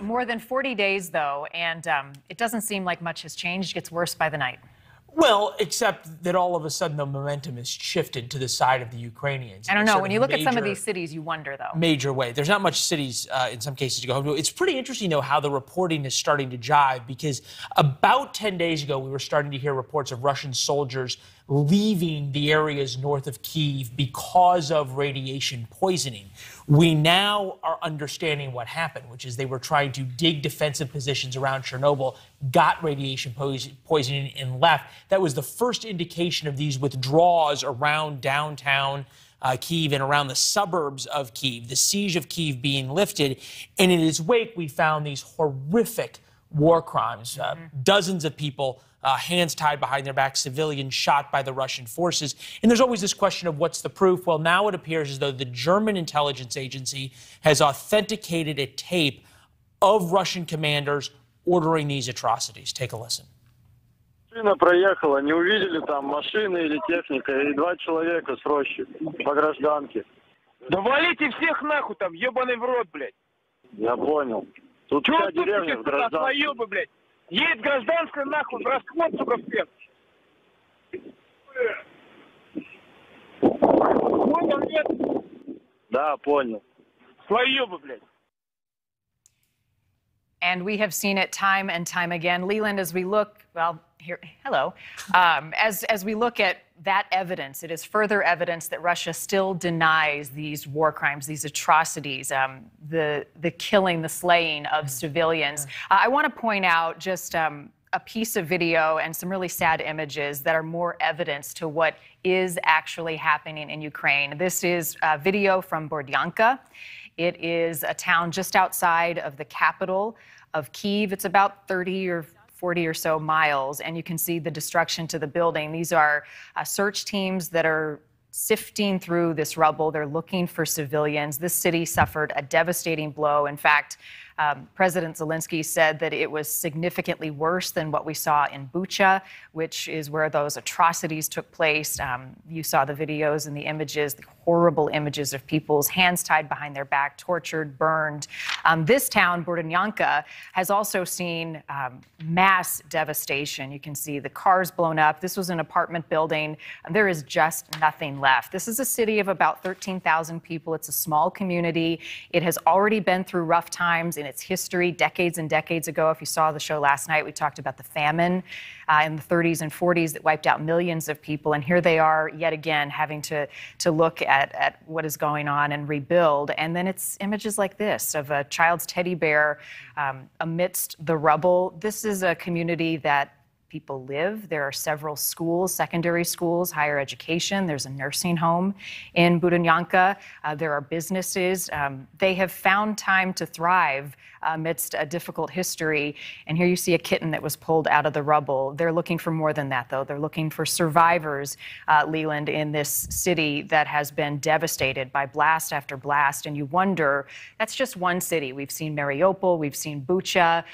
more than 40 days, though, and it doesn't seem like much has changed. It gets worse by the night. Well, except that all of a sudden the momentum has shifted to the side of the Ukrainians. I don't know. When you look at some of these cities, you wonder, though. Major way. There's not much cities in some cases to go home to. It's pretty interesting, though, how the reporting is starting to jive, because about 10 days ago, we were starting to hear reports of Russian soldiers leaving the areas north of Kyiv because of radiation poisoning. We now are understanding what happened, which is they were trying to dig defensive positions around Chernobyl, got radiation poisoning, and left. That was the first indication of these withdrawals around downtown Kyiv and around the suburbs of Kyiv, the siege of Kyiv being lifted. And in its wake, we found these horrific war crimes, dozens of people, hands tied behind their backs, civilians shot by the Russian forces. And there's always this question of what's the proof? Well, now it appears as though the German intelligence agency has authenticated a tape of Russian commanders ordering these atrocities. Take a listen. Машина проехала, не увидели там машины или техника, и 2 человека с рощи по гражданке. Да валите всех нахуй там, ебаный в рот, блядь. Я понял. Тут вся деревня в гражданке. Блядь. Едет гражданская нахуй, в расход, сука, всех. Понял, нет? Да, понял. Своёбы, блядь. And we have seen it time and time again. Leland, as we look, well, here, hello. As we look at that evidence, it is further evidence that Russia still denies these war crimes, these atrocities, the killing, the slaying of civilians. I want to point out just a piece of video and some really sad images that are more evidence to what is actually happening in Ukraine. This is video from Bordyanka. It is a town just outside of the capital of Kyiv. It's about 30 or 40 or so miles, and you can see the destruction to the building. These are search teams that are sifting through this rubble. They're looking for civilians. This city suffered a devastating blow. In fact, President Zelensky said that it was significantly worse than what we saw in Bucha, which is where those atrocities took place. You saw the videos and the images, the horrible images of people's hands tied behind their back, tortured, burned. This town, Bordyanka, has also seen mass devastation. You can see the cars blown up. This was an apartment building. There is just nothing left. This is a city of about 13,000 people. It's a small community. It has already been through rough times in its history, decades and decades ago. If you saw the show last night, we talked about the famine in the 30s and 40s that wiped out millions of people. And here they are yet again having to look at what is going on and rebuild. And then it's images like this of a child's teddy bear amidst the rubble. This is a community that people live. There are several schools, secondary schools, higher education. There's a nursing home in Bordyanka. There are businesses. They have found time to thrive amidst a difficult history. And here you see a kitten that was pulled out of the rubble. They're looking for more than that, though. They're looking for survivors, Leland, in this city that has been devastated by blast after blast. And you wonder, that's just one city. We've seen Mariupol, we've seen Bucha,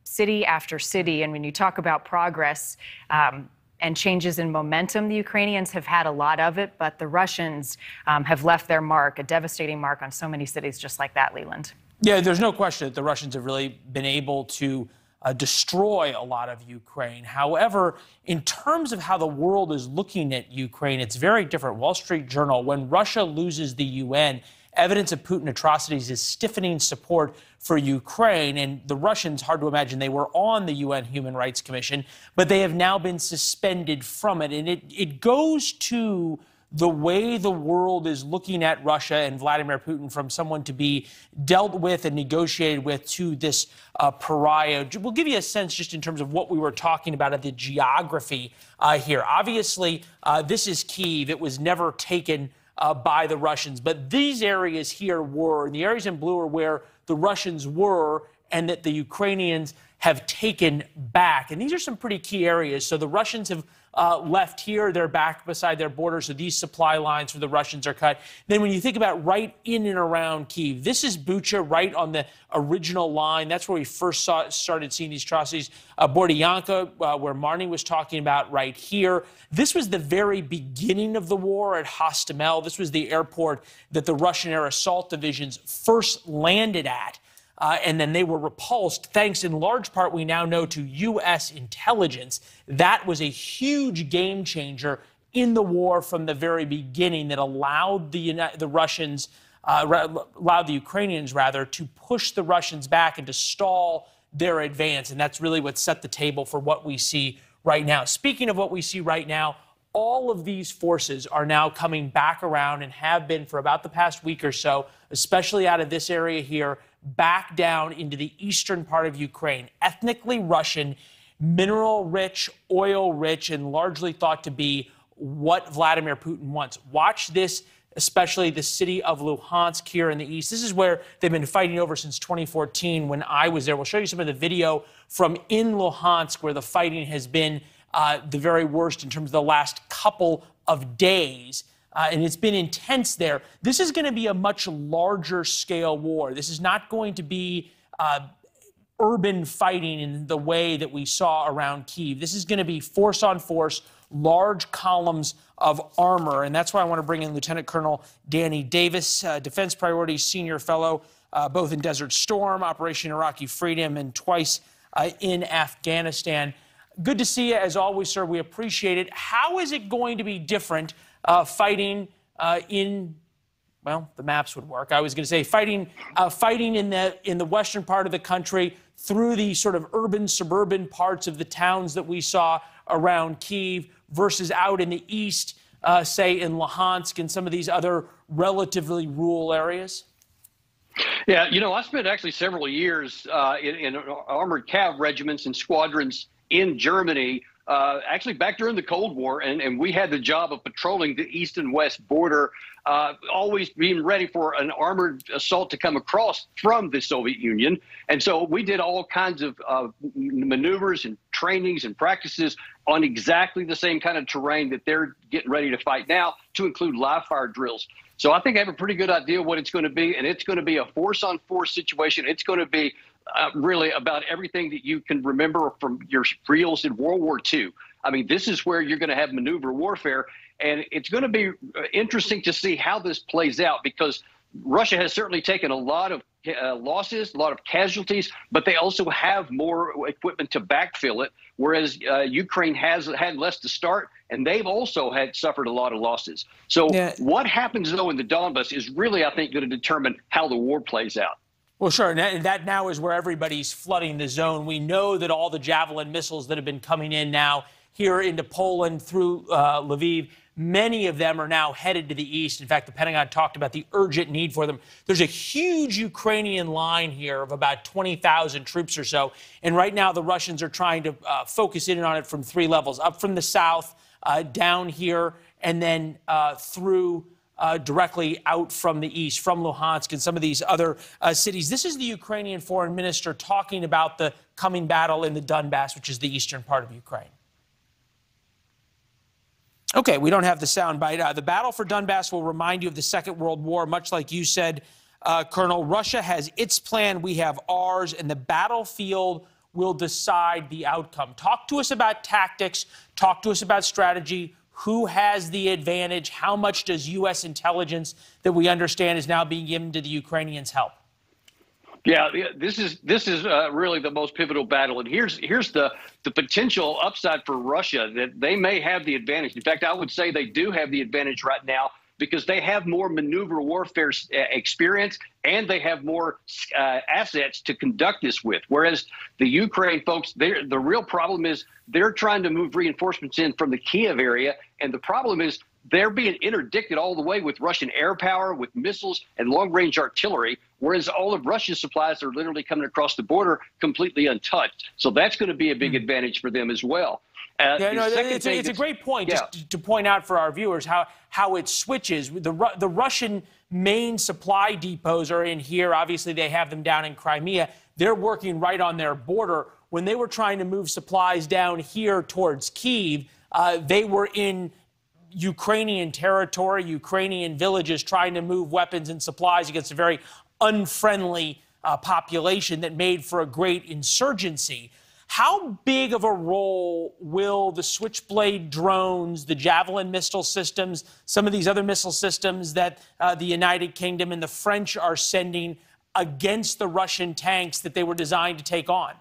city after city. And when you talk about progress and changes in momentum, the Ukrainians have had a lot of it, but the Russians have left their mark, a devastating mark on so many cities just like that, Leland. Yeah, there's no question that the Russians have really been able to destroy a lot of Ukraine. However, in terms of how the world is looking at Ukraine, it's very different. Wall Street Journal, when Russia loses the UN, evidence of Putin atrocities is stiffening support for Ukraine. And the Russians, hard to imagine, they were on the UN Human Rights Commission, but they have now been suspended from it. And it goes to the way the world is looking at Russia and Vladimir Putin, from someone to be dealt with and negotiated with to this pariah. We'll give you a sense just in terms of what we were talking about at the geography here. Obviously, this is Kyiv. It was never taken by the Russians. But these areas here were, and the areas in blue are where the Russians were and that the Ukrainians have taken back. And these are some pretty key areas. So the Russians have left here. They're back beside their border. So these supply lines for the Russians are cut. Then when you think about right in and around Kyiv, this is Bucha, right on the original line. That's where we first started seeing these atrocities. Bordyanka, where Marnie was talking about, right here. This was the very beginning of the war at Hostomel. This was the airport that the Russian air assault divisions first landed at and then they were repulsed, thanks in large part, we now know, to U.S. intelligence. That was a huge game changer in the war from the very beginning that allowed the Russians, allowed the Ukrainians, rather, to push the Russians back and to stall their advance. And that's really what set the table for what we see right now. Speaking of what we see right now, all of these forces are now coming back around and have been for about the past week or so, especially out of this area here, back down into the eastern part of Ukraine, ethnically Russian, mineral-rich, oil-rich, and largely thought to be what Vladimir Putin wants. Watch this, especially the city of Luhansk here in the east. This is where they've been fighting over since 2014 when I was there. We'll show you some of the video from in Luhansk where the fighting has been the very worst in terms of the last couple of days. And it's been intense there. This is going to be a much larger scale war. This is not going to be urban fighting in the way that we saw around Kyiv. This is going to be force on force, large columns of armor. And that's why I want to bring in Lieutenant Colonel Danny Davis, Defense Priorities Senior Fellow, both in Desert Storm, Operation Iraqi Freedom, and twice in Afghanistan. Good to see you, as always, sir. We appreciate it. How is it going to be different fighting in, well, the maps would work. I was going to say fighting in the western part of the country through the sort of urban, suburban parts of the towns that we saw around Kyiv versus out in the east, say in Luhansk and some of these other relatively rural areas? Yeah, you know, I spent actually several years in armored cav regiments and squadrons in Germany, actually back during the Cold War, and we had the job of patrolling the east and west border, always being ready for an armored assault to come across from the Soviet Union. And so we did all kinds of maneuvers and trainings and practices on exactly the same kind of terrain that they're getting ready to fight now, to include live fire drills. So I think I have a pretty good idea what it's going to be, and it's going to be a force-on-force situation. It's going to be really about everything that you can remember from your reels in World War II. I mean, this is where you're going to have maneuver warfare, and it's going to be interesting to see how this plays out, because Russia has certainly taken a lot of losses, a lot of casualties, but they also have more equipment to backfill it, whereas Ukraine has had less to start, and they've also had suffered a lot of losses. So what happens, though, in the Donbass is really, I think, going to determine how the war plays out. Well, sure, and that now is where everybody's flooding the zone. We know that all the Javelin missiles that have been coming in now here into Poland through Lviv, many of them are now headed to the east. In fact, the Pentagon talked about the urgent need for them. There's a huge Ukrainian line here of about 20,000 troops or so, and right now the Russians are trying to focus in on it from three levels: up from the south, down here, and then through directly out from the east, from Luhansk and some of these other cities. This is the Ukrainian foreign minister talking about the coming battle in the Donbass, which is the eastern part of Ukraine. Okay, we don't have the sound bite. The battle for Donbass will remind you of the Second World War, much like you said, Colonel. Russia has its plan, we have ours, and the battlefield will decide the outcome. Talk to us about tactics. Talk to us about strategy. Who has the advantage? How much does U.S. intelligence that we understand is now being given to the Ukrainians help? Yeah, this is really the most pivotal battle, and here's the potential upside for Russia, that they may have the advantage. In fact, I would say they do have the advantage right now, because they have more maneuver warfare experience and they have more assets to conduct this with. Whereas the Ukraine folks, the real problem is they're trying to move reinforcements in from the Kiev area, and the problem is they're being interdicted all the way with Russian air power, with missiles and long-range artillery, whereas all of Russia's supplies are literally coming across the border completely untouched. So that's going to be a big advantage for them as well. It's a great point, just to point out for our viewers how it switches. The Russian main supply depots are in here. Obviously, they have them down in Crimea. They're working right on their border. When they were trying to move supplies down here towards Kyiv, they were in Ukrainian territory, Ukrainian villages, trying to move weapons and supplies against a very unfriendly population that made for a great insurgency. How big of a role will the Switchblade drones, the Javelin missile systems, some of these other missile systems that the United Kingdom and the French are sending against the Russian tanks that they were designed to take on.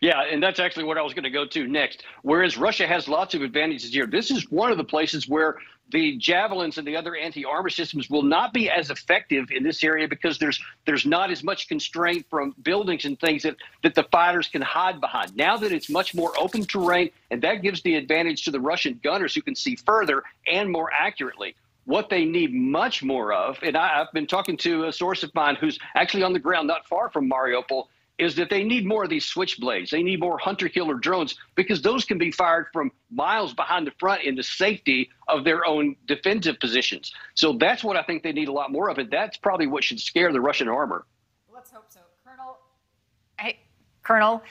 Yeah, and that's actually what I was going to go to next. Whereas Russia has lots of advantages here, this is one of the places where the javelins and the other anti-armor systems will not be as effective in this area because there's not as much constraint from buildings and things that the fighters can hide behind. Now that it's much more open terrain, and that gives the advantage to the Russian gunners who can see further and more accurately. What they need much more of, and I've been talking to a source of mine who's actually on the ground not far from Mariupol, is that they need more of these switchblades. They need more hunter-killer drones because those can be fired from miles behind the front in the safety of their own defensive positions. So that's what I think they need a lot more of, and that's probably what should scare the Russian armor. Let's hope so. Colonel,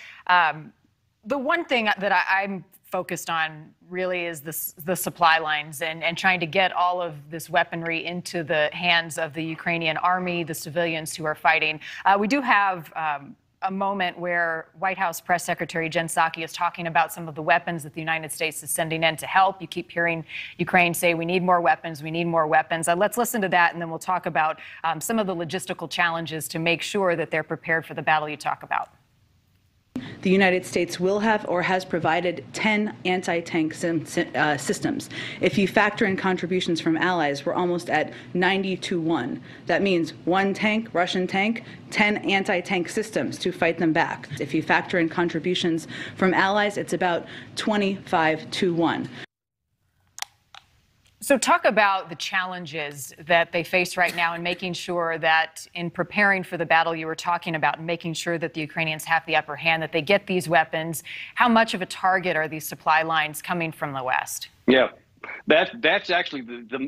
the one thing that I'm focused on really is the supply lines and trying to get all of this weaponry into the hands of the Ukrainian army, the civilians who are fighting. We do have a moment where White House Press Secretary Jen Psaki is talking about some of the weapons that the United States is sending in to help. You keep hearing Ukraine say, we need more weapons, we need more weapons. Let's listen to that, and then we'll talk about some of the logistical challenges to make sure that they're prepared for the battle you talk about. The United States will have or has provided 10 anti-tank systems. If you factor in contributions from allies, we're almost at 90-1. That means 1 tank, Russian tank, 10 anti-tank systems to fight them back. If you factor in contributions from allies, it's about 25-1. So talk about the challenges that they face right now in making sure that in preparing for the battle you were talking about and making sure that the Ukrainians have the upper hand, that they get these weapons. How much of a target are these supply lines coming from the West? Yeah, that's actually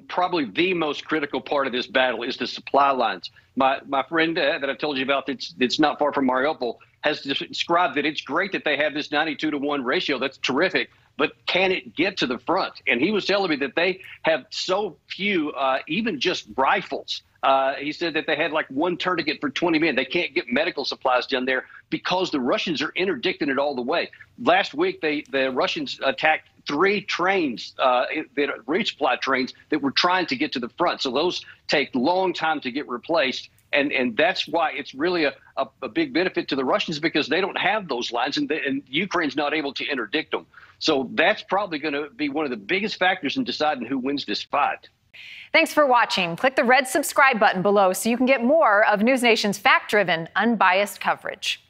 probably the most critical part of this battle is the supply lines. My friend that I told you about that's not far from Mariupol has described that it's great that they have this 92-1 ratio. That's terrific. But can it get to the front? And he was telling me that they have so few, even just rifles. He said that they had like 1 tourniquet for 20 men. They can't get medical supplies down there because the Russians are interdicting it all the way. Last week, the Russians attacked 3 trains, resupply trains that were trying to get to the front. So those take a long time to get replaced. And that's why it's really a big benefit to the Russians because they don't have those lines and Ukraine's not able to interdict them. So that's probably going to be one of the biggest factors in deciding who wins this fight. Thanks for watching. Click the red subscribe button below so you can get more of News Nation's fact-driven, unbiased coverage.